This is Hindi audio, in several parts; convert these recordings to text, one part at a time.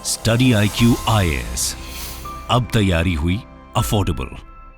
स्टडी IQ IAS, अब तैयारी हुई अफोर्डेबल।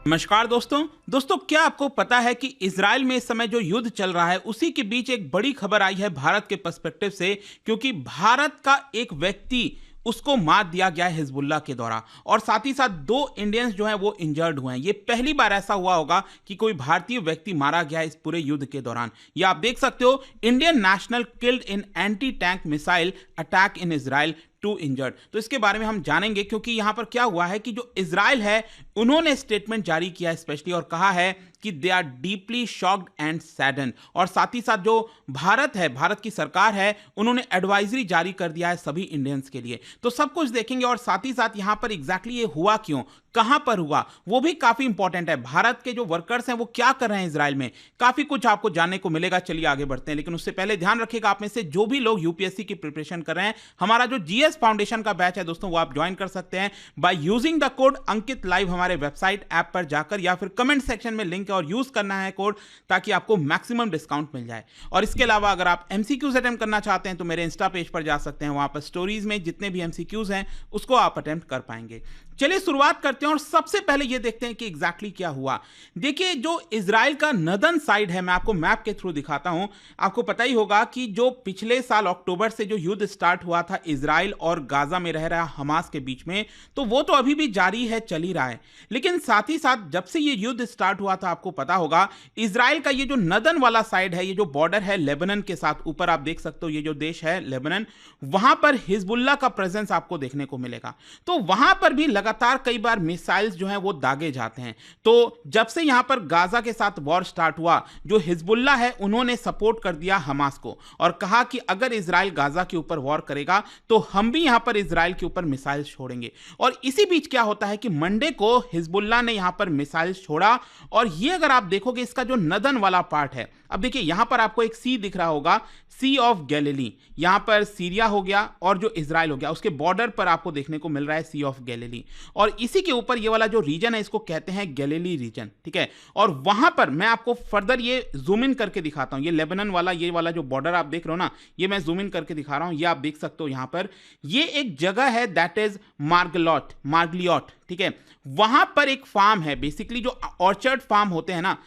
नमस्कार दोस्तों, क्या आपको पता है कि इजराइल में इस समय जो युद्ध चल रहा है उसी के बीच एक बड़ी खबर आई है भारत के पर्सपेक्टिव से, क्योंकि भारत का एक व्यक्ति उसको मार दिया गया है हिजबुल्लाह के द्वारा, और साथ ही साथ 2 इंडियंस जो हैं वो इंजर्ड हुए हैं। ये पहली बार ऐसा हुआ होगा कि कोई भारतीय व्यक्ति मारा गया है इस पूरे युद्ध के दौरान। ये आप देख सकते हो, Indian national killed in anti tank missile attack in Israel, 2 injured. तो इसके बारे में हम जानेंगे, क्योंकि यहां पर क्या हुआ है कि जो इजराइल है उन्होंने स्टेटमेंट जारी किया है स्पेशली, और कहा है कि they are deeply shocked and saddened. और साथ ही साथ जो भारत है, भारत की सरकार है, उन्होंने एडवाइजरी जारी कर दिया है सभी इंडियंस के लिए। तो सब कुछ देखेंगे, और साथ ही साथ यहां पर एग्जैक्टली ये हुआ क्यों, कहां पर हुआ, वो भी काफी इंपॉर्टेंट है। भारत के जो वर्कर्स हैं वो क्या कर रहे हैं इजराइल में, काफी कुछ आपको जानने को मिलेगा। चलिए आगे बढ़ते हैं, लेकिन उससे पहले ध्यान रखिएगा, आप में से जो भी लोग यूपीएससी की प्रिपरेशन कर रहे हैं, हमारा जो जीएस फाउंडेशन का बैच है दोस्तों, वो आप ज्वाइन कर सकते हैं by using the code Ankit live हमारे वेबसाइट ऐप पर जाकर, या फिर कमेंट सेक्शन में लिंक है और यूज करना है कोड, ताकि आपको मैक्सिमम डिस्काउंट मिल जाए। और इसके अलावा अगर आप एमसीक्यूज अटेम्प्ट करना चाहते हैं तो मेरे इंस्टा पेज पर जा सकते हैं, वहां पर स्टोरीज में जितने भी एमसीक्यूज हैं उसको आप अटेम्प्ट कर पाएंगे। चलिए शुरुआत करते हैं, और सबसे पहले ये देखते हैं कि एग्जैक्टली क्या हुआ। देखिए, जो इजराइल का नदन साइड है, मैं आपको मैप के थ्रू दिखाता हूं। आपको पता ही होगा कि जो पिछले साल अक्टूबर से जो युद्ध स्टार्ट हुआ था इजराइल और गाजा में रह रहा हमास के बीच में, तो वो तो अभी भी जारी है, चल ही रहा है। लेकिन साथ ही साथ जब से ये युद्ध स्टार्ट हुआ था, आपको पता होगा, इजराइल का ये जो नदन वाला साइड है, ये जो बॉर्डर है लेबनान के साथ, ऊपर आप देख सकते हो ये जो देश है लेबनान, वहां पर हिजबुल्लाह का प्रेजेंस आपको देखने को मिलेगा। तो वहां पर भी लगातार कई बार मिसाइल्स जो हैं वो दागे जाते हैं। तो जब से यहां पर गाजा के साथ वॉर स्टार्ट हुआ, जो हिजबुल्लाह है उन्होंने सपोर्ट कर दिया हमास को, और कहा कि अगर इजराइल गाजा के ऊपर वॉर करेगा तो हम भी यहां पर इजराइल के ऊपर मिसाइल्स छोड़ेंगे। और इसी बीच क्या होता है कि मंडे को हिजबुल्लाह ने यहां पर मिसाइल्स छोड़ा, और ये अगर आप देखोगे इसका जो नदन वाला पार्ट है, अब देखिए यहां पर आपको एक सी दिख रहा होगा, सी ऑफ गैलिली, यहां पर सीरिया हो गया और जो इजराइल हो गया, उसके बॉर्डर पर आपको देखने को मिल रहा है सी ऑफ गैलिली, और इसी के ऊपर ये वाला जो रीजन है इसको कहते हैं गैलिली रीजन, ठीक है। और वहां पर मैं आपको फर्दर ये जूम इन करके दिखाता हूं, ये लेबनान वाला, ये वाला जो बॉर्डर आप देख रहे हो ना, ये मैं जूम इन करके दिखा रहा हूं, ये आप देख सकते हो यहां पर, ये एक जगह है दैट इज मार्गलियोट, ठीक है। वहां पर एक फार्म है, बेसिकली जो ऑर्चर्ड फार्म होते हैं ना,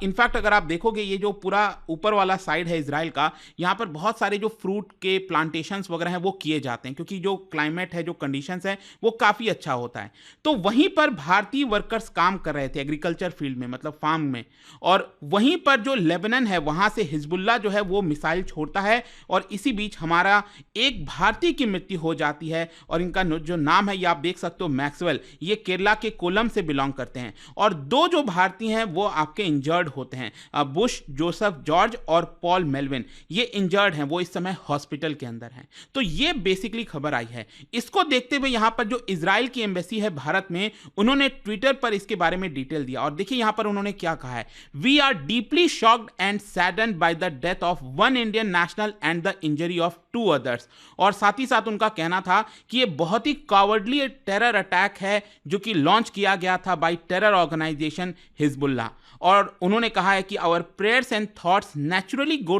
इनफैक्ट अगर आप देखोगे ये जो पूरा ऊपर वाला साइड है इजराइल का, यहां पर बहुत सारे जो फ्रूट के प्लांटेशंस वगैरह हैं वो किए जाते हैं, क्योंकि जो क्लाइमेट है, जो कंडीशंस है वो काफी अच्छा होता है। तो वहीं पर भारतीय वर्कर्स काम कर रहे थे एग्रीकल्चर फील्ड में, मतलब फार्म में, और वहीं पर जो लेबनान है वहां से हिजबुल्लाह जो है वो मिसाइल छोड़ता है, और इसी बीच हमारा एक भारतीय की मृत्यु हो जाती है। और इनका जो नाम है ये आप देख सकते हो, मैक्सवेल, ये केरला के कोलम से बिलोंग करते हैं, और 2 जो भारतीय हैं वो आपके इंजर्ड होते हैं, बुश जोसेफ जॉर्ज और पॉल मेलविन, ये इंजर्ड हैं, वो इस समय हॉस्पिटल के अंदर हैं। तो ये बेसिकली खबर आई है। इसको देखते हुए यहां पर जो इजराइल की एम्बेसी है भारत में, उन्होंने ट्विटर पर इसके बारे में डिटेल दिया, और देखिए यहां पर उन्होंने क्या कहा है, we are deeply shocked and saddened by the death of 1 Indian national and the injury of 2 others. और साथ ही साथ उनका कहना था कि ये बहुत ही कावर्डली टेरर अटैक है जो कि लॉन्च किया गया था बाय टेरर ऑर्गेनाइजेशन हिजबुल्लाह। और उन्होंने कहा है कि our prayers and thoughts naturally go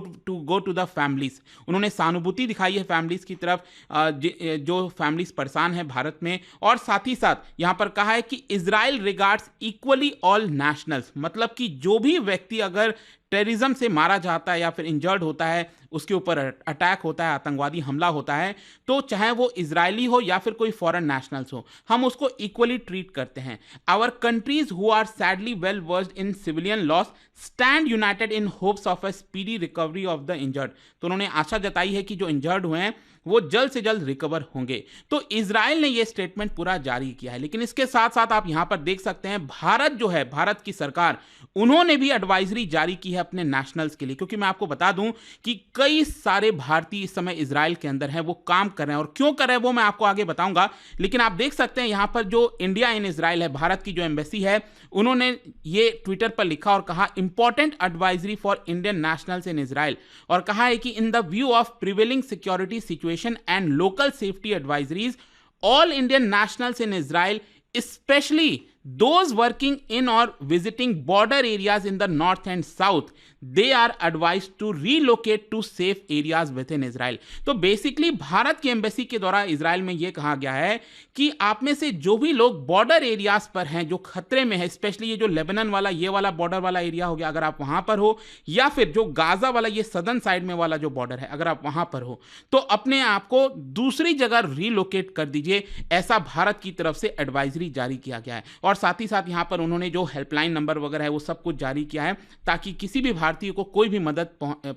to the families. उन्होंने सहानुभूति दिखाई है फैमिलीज की तरफ, जो फैमिलीज परेशान है भारत में। और साथ ही साथ यहां पर कहा है कि Israel regards equally all nationals, मतलब कि जो भी व्यक्ति अगर टेररिज्म से मारा जाता है या फिर इंजर्ड होता है, उसके ऊपर अटैक होता है, आतंकवादी हमला होता है, तो चाहे वो इजरायली हो या फिर कोई फॉरेन नेशनल्स हो, हम उसको इक्वली ट्रीट करते हैं। Our countries who are sadly well versed in civilian loss stand united in hopes of a speedy recovery of the injured. तो उन्होंने आशा जताई है कि जो इंजर्ड हुए हैं वो जल्द से जल्द रिकवर होंगे। तो इजराइल ने यह स्टेटमेंट पूरा जारी किया है। लेकिन इसके साथ साथ आप यहां पर देख सकते हैं, भारत जो है, भारत की सरकार, उन्होंने भी एडवाइजरी जारी की है अपने नेशनल्स के लिए, क्योंकि मैं आपको बता दूं कि कई सारे भारतीय इस समय इजराइल के अंदर हैं, वो काम कर रहे हैं, और क्यों कर रहे हैं वो मैं आपको आगे बताऊंगा। लेकिन आप देख सकते हैं यहां पर जो इंडिया इन इजराइल है, भारत की जो एम्बेसी है, उन्होंने ये ट्विटर पर लिखा और कहा, important advisory for Indian nationals in Israel, और कहा है कि in the view of prevailing security situation and local safety advisories, all Indian nationals in Israel, especially those working in or visiting border areas in the north and south, they are advised to relocate to safe areas within Israel. तो बेसिकली भारत की एम्बेसी के द्वारा इजराइल में यह कहा गया है कि आप में से जो भी लोग बॉर्डर एरियाज पर हैं, जो खतरे में है, स्पेशली ये जो लेबनान वाला, ये वाला बॉर्डर वाला एरिया हो गया, अगर आप वहां पर हो, या फिर जो गाजा वाला, ये सदर्न साइड में वाला जो बॉर्डर है, अगर आप वहां पर हो, तो अपने आप को दूसरी जगह रिलोकेट कर दीजिए। ऐसा भारत की तरफ से एडवाइजरी जारी किया गया है। और साथ ही साथ यहां पर उन्होंने जो हेल्पलाइन नंबर वगैरह है वो सब कुछ जारी किया है, ताकि किसी भी भारतीय को कोई भी मदद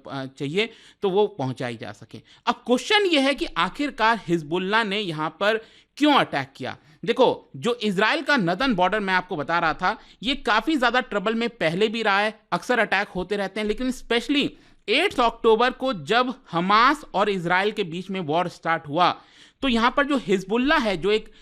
चाहिए तो वो पहुंचाई जा सके। अब क्वेश्चन ये है कि आखिरकार हिजबुल्लाह ने यहां पर क्यों अटैक किया। देखो, जो इजराइल का नदन बॉर्डर मैं आपको बता रहा था, ये काफी ज्यादा ट्रबल में पहले भी रहा है, अक्सर अटैक होते रहते हैं, लेकिन स्पेशली 8 अक्टूबर को जब हमास और इजराइल के बीच में वॉर स्टार्ट हुआ, तो यहां पर जो हिजबुल्लाह है, जो एक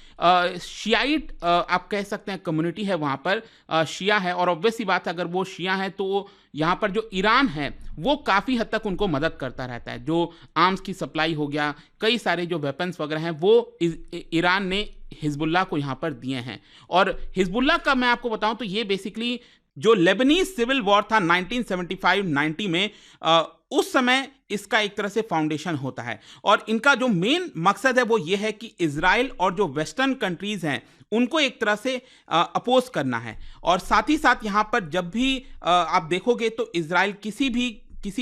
शियाइट आप कह सकते हैं कम्युनिटी है, वहां पर शिया है, और ऑब्वियस सी बात है अगर वो शिया है तो यहाँ पर जो ईरान है वो काफ़ी हद तक उनको मदद करता रहता है। जो आर्म्स की सप्लाई हो गया, कई सारे जो वेपन्स वगैरह हैं वो ईरान ने हिजबुल्लाह को यहाँ पर दिए हैं। और हिजबुल्लाह का मैं आपको बताऊं तो ये बेसिकली जो लेबनीज सिविल वॉर था 1975-90 में, उस समय इसका एक तरह से फाउंडेशन होता है। और इनका जो मेन मकसद है वो ये है कि इजराइल और जो वेस्टर्न कंट्रीज हैं उनको एक तरह से अपोज करना है। और साथ ही साथ यहाँ पर जब भी आप देखोगे तो इजराइल किसी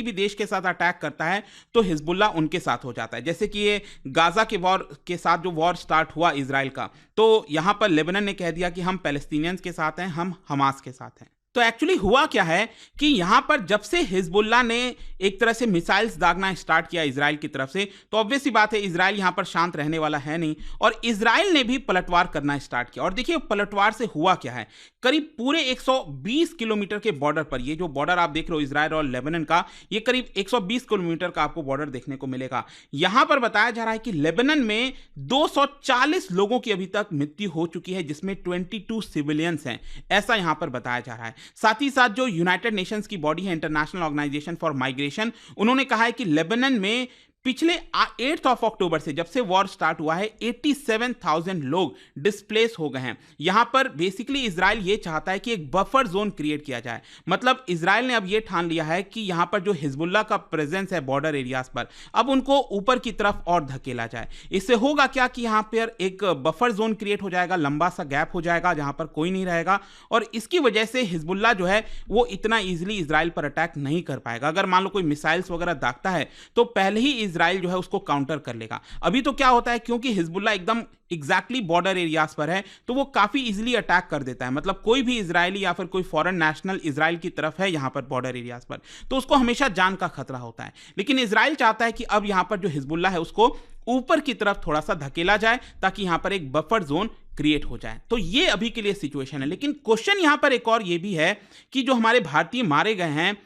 भी देश के साथ अटैक करता है तो हिजबुल्लाह उनके साथ हो जाता है। जैसे कि ये गाजा के वॉर के साथ जो वॉर स्टार्ट हुआ इजराइल का, तो यहाँ पर लेबनान ने कह दिया कि हम पैलेस्टीनियंस के साथ हैं, हम हमास के साथ हैं। तो एक्चुअली हुआ क्या है कि यहां पर जब से हिजबुल्लाह ने एक तरह से मिसाइल्स दागना स्टार्ट किया इजराइल की तरफ से, तो ऑब्वियस सी बात है इजराइल यहां पर शांत रहने वाला है नहीं, और इजराइल ने भी पलटवार करना स्टार्ट किया। और देखिए पलटवार से हुआ क्या है, करीब पूरे 120 किलोमीटर के बॉर्डर पर, ये जो बॉर्डर आप देख रहे हो इजराइल और लेबनान का, ये करीब 120 किलोमीटर का आपको बॉर्डर देखने को मिलेगा। यहां पर बताया जा रहा है कि लेबनान में 240 लोगों की अभी तक मृत्यु हो चुकी है, जिसमें 22 सिविलियंस हैं, ऐसा यहां पर बताया जा रहा है। साथ ही साथ जो यूनाइटेड नेशंस की बॉडी है, इंटरनेशनल ऑर्गेनाइजेशन फॉर माइग्रेशन, उन्होंने कहा है कि लेबनान में पिछले 8 अक्टूबर से जब से वॉर स्टार्ट हुआ है 87,000 लोग डिस्प्लेस हो गए हैं। यहां पर बेसिकली इजराइल ये चाहता है कि एक बफर जोन क्रिएट किया जाए। मतलब इजराइल ने अब ये ठान लिया है कि यहां पर जो हिजबुल्लाह का प्रेजेंस है बॉर्डर एरियाज पर, अब उनको ऊपर की तरफ और धकेला जाए। इससे होगा क्या कि यहां पर एक बफर जोन क्रिएट हो जाएगा, लंबा सा गैप हो जाएगा जहां पर कोई नहीं रहेगा, और इसकी वजह से हिजबुल्लाह जो है वो इतना ईजिली इजराइल पर अटैक नहीं कर पाएगा। अगर मान लो कोई मिसाइल्स वगैरह दागता है तो पहले ही इजराइल जो है उसको काउंटर कर लेगा। अभी तो क्या होता है, क्योंकि हिजबुल्लाह एकदम एग्जैक्टली बॉर्डर एरियाज पर है, तो वो काफी इजीली अटैक कर देता है। मतलब कोई भी इजरायली या फिर कोई फॉरेन नेशनल इजराइल की तरफ है यहां पर बॉर्डर एरियाज पर, तो उसको हमेशा जान का खतरा होता है। लेकिन इजराइल चाहता है कि अब यहां पर जो हिजबुल्लाह है उसको ऊपर की तरफ थोड़ा सा धकेला जाए, ताकि यहां पर एक बफर जोन क्रिएट हो जाए। तो ये अभी के लिए सिचुएशन है। लेकिन क्वेश्चन यहां पर एक और ये भी है कि जो हमारे भारतीय मारे गए हैं,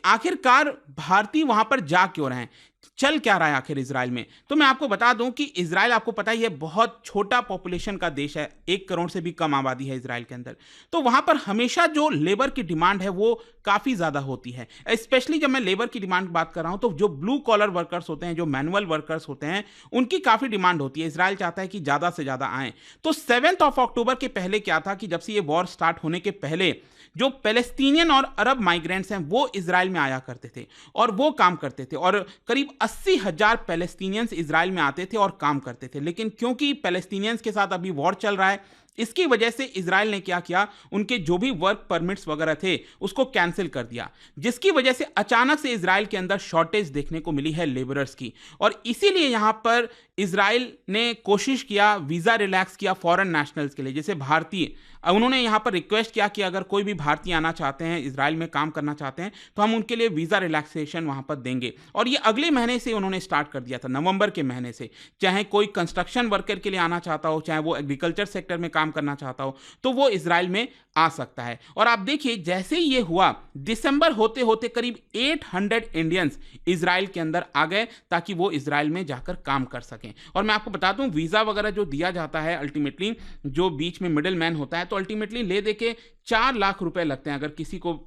आखिरकार भारतीय वहां पर जा क्यों रहे हैं, चल क्या रहा है आखिर इजराइल में। तो मैं आपको बता दूं कि इजराइल, आपको पता ही है, बहुत छोटा पॉपुलेशन का देश है, 1 करोड़ से भी कम आबादी है इजराइल के अंदर। तो वहां पर हमेशा जो लेबर की डिमांड है वो काफी ज्यादा होती है। स्पेशली जब मैं लेबर की डिमांड की बात कर रहा हूं तो जो ब्लू कॉलर वर्कर्स होते हैं, जो मैनुअल वर्कर्स होते हैं, उनकी काफी डिमांड होती है। इजराइल चाहता है कि ज्यादा से ज्यादा आए। तो 7 अक्टूबर के पहले क्या था कि जब से ये वॉर स्टार्ट होने के पहले जो पैलेस्टीनियन और अरब माइग्रेंट्स हैं वो इजराइल में आया करते थे और वो काम करते थे, और करीब 80,000 पैलेस्टीनियंस इजराइल में आते थे और काम करते थे। लेकिन क्योंकि पैलेस्टीनियंस के साथ अभी वॉर चल रहा है, इसकी वजह से इजराइल ने क्या किया, उनके जो भी वर्क परमिट्स वगैरह थे उसको कैंसिल कर दिया, जिसकी वजह से अचानक से इजराइल के अंदर शॉर्टेज देखने को मिली है लेबरर्स की। और इसीलिए यहां पर इजराइल ने कोशिश किया, वीजा रिलैक्स किया फॉरेन नेशनल्स के लिए, जैसे भारतीय। उन्होंने यहां पर रिक्वेस्ट किया कि अगर कोई भी भारतीय आना चाहते हैं, इजराइल में काम करना चाहते हैं, तो हम उनके लिए वीजा रिलैक्सेशन वहां पर देंगे। और ये अगले महीने से उन्होंने स्टार्ट कर दिया था, नवंबर के महीने से। चाहे कोई कंस्ट्रक्शन वर्कर के लिए आना चाहता हो, चाहे वो एग्रीकल्चर सेक्टर में काम करना चाहता हो, तो वो इजराइल में आ सकता है। और आप देखिए जैसे ही ये हुआ, दिसंबर होते होते करीब 800 इंडियंस इजराइल के अंदर आ गए, ताकि वो इजराइल में जाकर काम कर सकें। और मैं आपको बता दूं, वीजा वगैरह जो दिया जाता है, अल्टीमेटली जो बीच में मिडिल मैन होता है, तो अल्टीमेटली ले दे के 4 लाख रुपए लगते हैं। अगर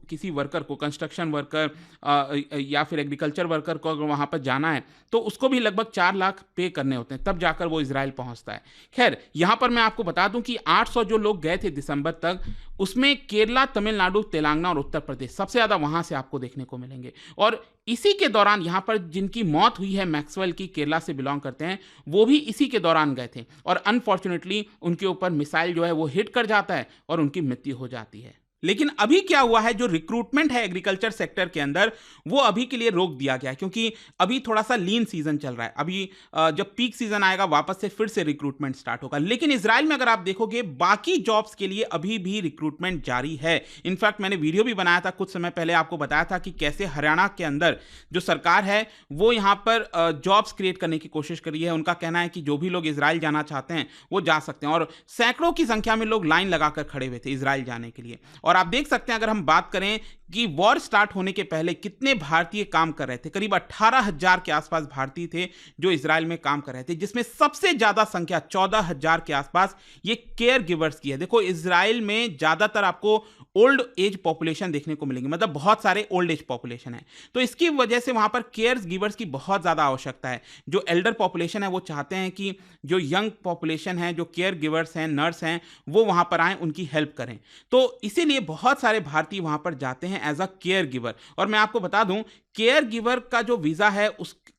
किसी वर्कर को, कंस्ट्रक्शन वर्कर या फिर एग्रीकल्चर वर्कर को अगर वहाँ पर जाना है तो उसको भी लगभग 4 लाख पे करने होते हैं, तब जाकर वो इजराइल पहुँचता है। खैर, यहाँ पर मैं आपको बता दूं कि 800 जो लोग गए थे दिसंबर तक, उसमें केरला, तमिलनाडु, तेलंगाना और उत्तर प्रदेश सबसे ज़्यादा वहाँ से आपको देखने को मिलेंगे। और इसी के दौरान यहाँ पर जिनकी मौत हुई है, मैक्सवेल की, केरला से बिलोंग करते हैं, वो भी इसी के दौरान गए थे और अनफॉर्चुनेटली उनके ऊपर मिसाइल जो है वो हिट कर जाता है और उनकी मृत्यु हो जाती है। लेकिन अभी क्या हुआ है, जो रिक्रूटमेंट है एग्रीकल्चर सेक्टर के अंदर, वो अभी के लिए रोक दिया गया है, क्योंकि अभी थोड़ा सा लीन सीजन चल रहा है। अभी जब पीक सीजन आएगा वापस से फिर से रिक्रूटमेंट स्टार्ट होगा। लेकिन इजराइल में अगर आप देखोगे, बाकी जॉब्स के लिए अभी भी रिक्रूटमेंट जारी है। इनफैक्ट मैंने वीडियो भी बनाया था कुछ समय पहले, आपको बताया था कि कैसे हरियाणा के अंदर जो सरकार है वो यहाँ पर जॉब्स क्रिएट करने की कोशिश करी है। उनका कहना है कि जो भी लोग इजराइल जाना चाहते हैं वो जा सकते हैं, और सैकड़ों की संख्या में लोग लाइन लगाकर खड़े हुए थे इजराइल जाने के लिए। और आप देख सकते हैं, अगर हम बात करें कि वॉर स्टार्ट होने के पहले कितने भारतीय काम कर रहे थे, करीब 18,000 के आसपास भारतीय थे जो इजराइल में काम कर रहे थे, जिसमें सबसे ज्यादा संख्या 14,000 के आसपास ये केयर गिवर्स की है। देखो, इजराइल में ज्यादातर आपको ओल्ड एज पॉपुलेशन देखने को मिलेंगी, मतलब बहुत सारे ओल्ड एज पॉपुलेशन है, तो इसकी वजह से वहां पर केयर गिवर्स की बहुत ज्यादा आवश्यकता है। जो एल्डर पॉपुलेशन है वो चाहते हैं कि जो यंग पॉपुलेशन है, जो केयर गिवर्स हैं, नर्स हैं, वो वहां पर आए, उनकी हेल्प करें। तो इसीलिए बहुत सारे भारतीय वहां पर जाते हैं एज अ केयर गिवर। और मैं आपको बता दूं, केयर गिवर का जो वीजा है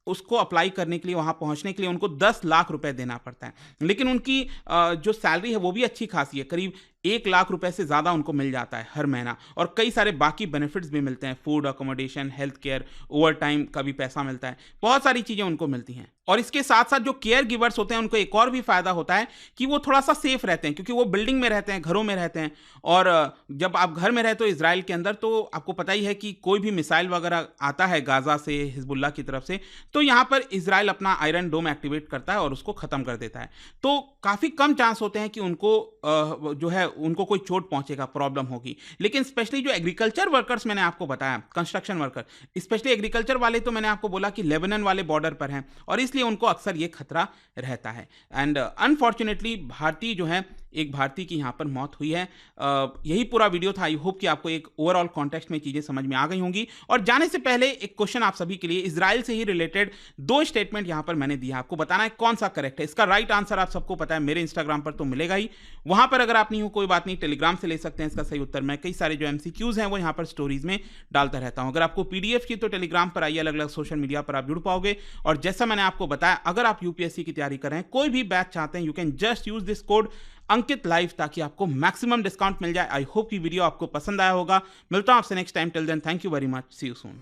उसको अप्लाई करने के लिए, वहां पहुंचने के लिए उनको 10 लाख रुपए देना पड़ता है। लेकिन उनकी जो सैलरी है वो भी अच्छी खासी है, करीब 1 लाख रुपए से ज्यादा उनको मिल जाता है हर महीना, और कई सारे बाकी बेनिफिट्स भी मिलते हैं, food, accommodation, health care, over time का भी पैसा मिलता है, बहुत सारी चीजें उनको मिलती हैं। और इसके साथ साथ जो केयर गिवर्स होते हैं उनको एक और भी फायदा होता है कि वो थोड़ा सा सेफ रहते हैं, क्योंकि वो बिल्डिंग में रहते हैं, घरों में रहते हैं। और जब आप घर में रहते हो इजराइल के अंदर, तो आपको पता ही है कि कोई भी मिसाइल वगैरह आता है गाजा से, हिजबुल्लाह की तरफ से, तो यहाँ पर इजराइल अपना आयरन डोम एक्टिवेट करता है और उसको खत्म कर देता है। तो काफी कम चांस होते हैं कि उनको जो है उनको कोई चोट पहुंचेगा, प्रॉब्लम होगी। लेकिन स्पेशली जो एग्रीकल्चर वर्कर्स मैंने आपको बताया, कंस्ट्रक्शन वर्कर, स्पेशली एग्रीकल्चर वाले, तो मैंने आपको बोला कि लेबनान वाले बॉर्डर पर हैं और इसलिए उनको अक्सर ये खतरा रहता है। एंड अनफॉर्चुनेटली भारतीय जो है, एक भारतीय की यहाँ पर मौत हुई है। यही पूरा वीडियो था। आई होप कि आपको एक ओवरऑल कॉन्टेक्स्ट में चीजें समझ में आ गई होंगी। और जाने से पहले एक क्वेश्चन आप सभी के लिए, इजराइल से ही रिलेटेड 2 स्टेटमेंट यहाँ पर मैंने दिया, आपको बताना है कौन सा करेक्ट है। इसका राइट आंसर आप सबको पता है, मेरे इंस्टाग्राम पर तो मिलेगा ही, वहां पर अगर आप नहीं हो कोई बात नहीं, टेलीग्राम से ले सकते हैं इसका सही उत्तर। मैं कई सारे जो MCQs हैं वो यहाँ पर स्टोरीज में डालता रहता हूँ। अगर आपको PDF की, तो टेलीग्राम पर आइए, अलग अलग सोशल मीडिया पर आप जुड़ पाओगे। और जैसा मैंने आपको बताया, अगर आप UPSC की तैयारी कर रहे हैं, कोई भी बैच चाहते हैं, you can just use this code Ankit live, ताकि आपको मैक्सिमम डिस्काउंट मिल जाए। आई होप कि वीडियो आपको पसंद आया होगा। मिलता हूं आपसे next time. Till then, thank you very much, see you soon.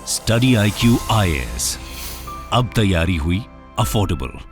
Study IQ IAS, अब तैयारी हुई अफोर्डेबल।